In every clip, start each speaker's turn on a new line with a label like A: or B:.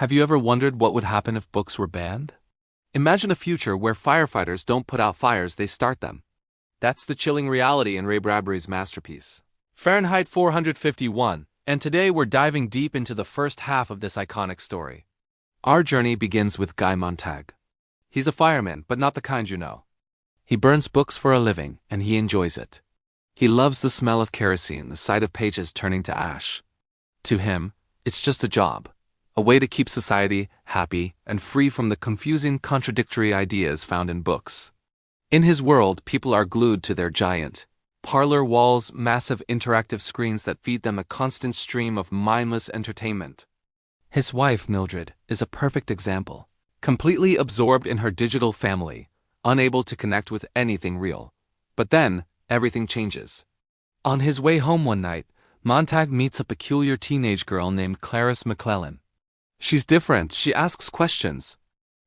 A: Have you ever wondered what would happen if books were banned? Imagine a future where firefighters don't put out fires, they start them. That's the chilling reality in Ray Bradbury's masterpiece, Fahrenheit 451, and today we're diving deep into the first half of this iconic story. Our journey begins with Guy Montag. He's a fireman, but not the kind you know. He burns books for a living, and he enjoys it. He loves the smell of kerosene, the sight of pages turning to ash. To him, it's just a job, a way to keep society happy and free from the confusing, contradictory ideas found in books. In his world, people are glued to their giant parlor walls, massive interactive screens that feed them a constant stream of mindless entertainment. His wife, Mildred, is a perfect example, completely absorbed in her digital family, unable to connect with anything real. But then, everything changes. On his way home one night, Montag meets a peculiar teenage girl named Clarisse McClellan. She's different, she asks questions.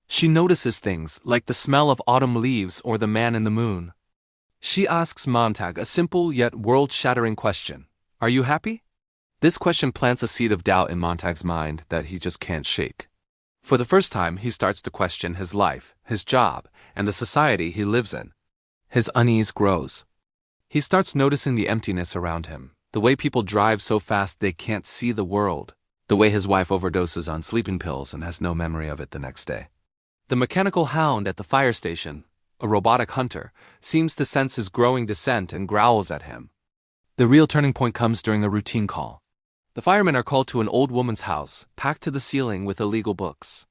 A: She notices things like the smell of autumn leaves or the man in the moon. She asks Montag a simple yet world-shattering question. Are you happy? This question plants a seed of doubt in Montag's mind that he just can't shake. For the first time, he starts to question his life, his job, and the society he lives in. His unease grows. He starts noticing the emptiness around him, the way people drive so fast they can't see the world, the way his wife overdoses on sleeping pills and has no memory of it the next day. The mechanical hound at the fire station, a robotic hunter, seems to sense his growing dissent and growls at him. The real turning point comes during a routine call. The firemen are called to an old woman's house, packed to the ceiling with illegal books.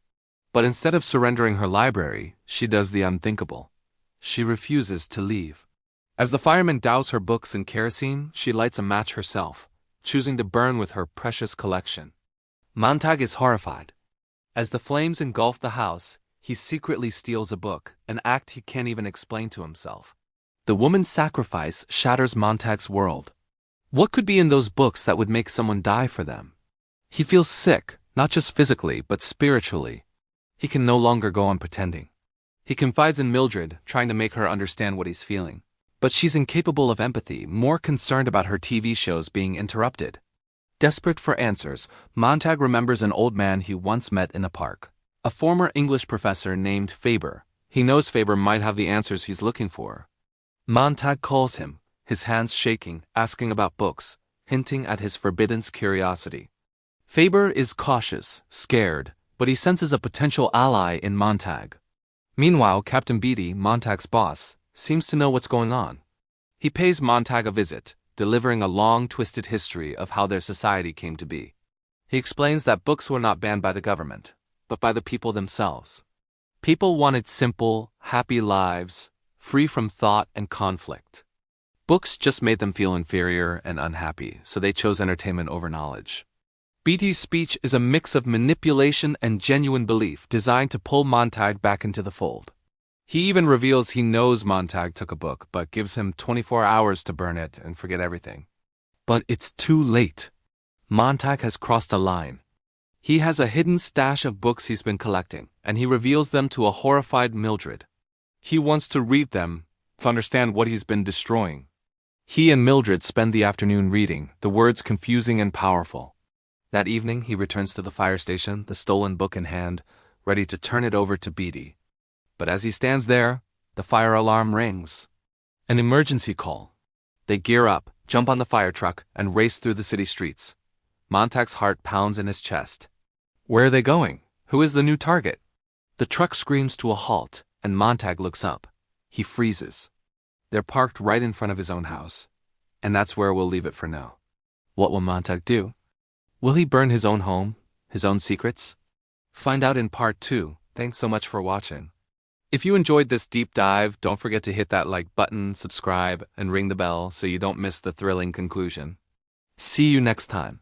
A: But instead of surrendering her library, she does the unthinkable. She refuses to leave. As the firemen douse her books in kerosene, she lights a match herself, choosing to burn with her precious collection. Montag is horrified. As the flames engulf the house, he secretly steals a book, an act he can't even explain to himself. The woman's sacrifice shatters Montag's world. What could be in those books that would make someone die for them? He feels sick, not just physically, but spiritually. He can no longer go on pretending. He confides in Mildred, trying to make her understand what he's feeling. But she's incapable of empathy, more concerned about her TV shows being interrupted. Desperate for answers, Montag remembers an old man he once met in a park. A former English professor named Faber. He knows Faber might have the answers he's looking for. Montag calls him, his hands shaking, asking about books, hinting at his forbidden curiosity. Faber is cautious, scared, but he senses a potential ally in Montag. Meanwhile, Captain Beatty, Montag's boss, seems to know what's going on. He pays Montag a visit, delivering a long, twisted history of how their society came to be. He explains that books were not banned by the government, but by the people themselves. People wanted simple, happy lives, free from thought and conflict. Books just made them feel inferior and unhappy, so they chose entertainment over knowledge. Beatty's speech is a mix of manipulation and genuine belief designed to pull Montag back into the fold. He even reveals he knows Montag took a book, but gives him 24 hours to burn it and forget everything. But it's too late. Montag has crossed a line. He has a hidden stash of books he's been collecting, and he reveals them to a horrified Mildred. He wants to read them, to understand what he's been destroying. He and Mildred spend the afternoon reading, the words confusing and powerful. That evening, he returns to the fire station, the stolen book in hand, ready to turn it over to Beatty. But as he stands there, the fire alarm rings. An emergency call. They gear up, jump on the fire truck, and race through the city streets. Montag's heart pounds in his chest. Where are they going? Who is the new target? The truck screams to a halt, and Montag looks up. He freezes. They're parked right in front of his own house. And that's where we'll leave it for now. What will Montag do? Will he burn his own home, his own secrets? Find out in part 2. Thanks so much for watching. If you enjoyed this deep dive, don't forget to hit that like button, subscribe, and ring the bell so you don't miss the thrilling conclusion. See you next time.